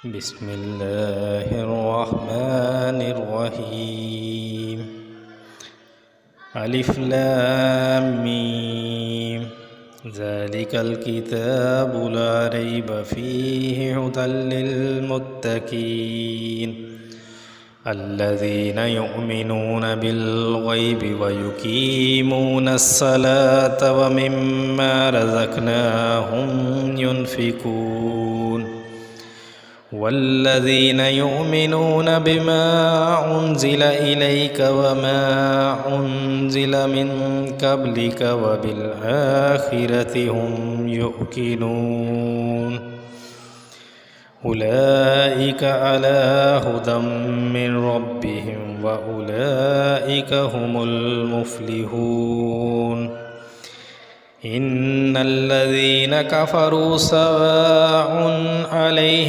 بسم الله الرحمن الرحيم. ألف لام ميم. ذلك الكتاب لا ريب فيه هدى للمتقين الذين يؤمنون بالغيب ويقيمون الصلاة ومما رزقناهم ينفقون والذين يؤمنون بما أنزل إليك وما أنزل من قبلك وبالآخرة هم يوقنون أولئك على هدى من ربهم وأولئك هم المفلحون. إن الذين كفروا سواء عليهم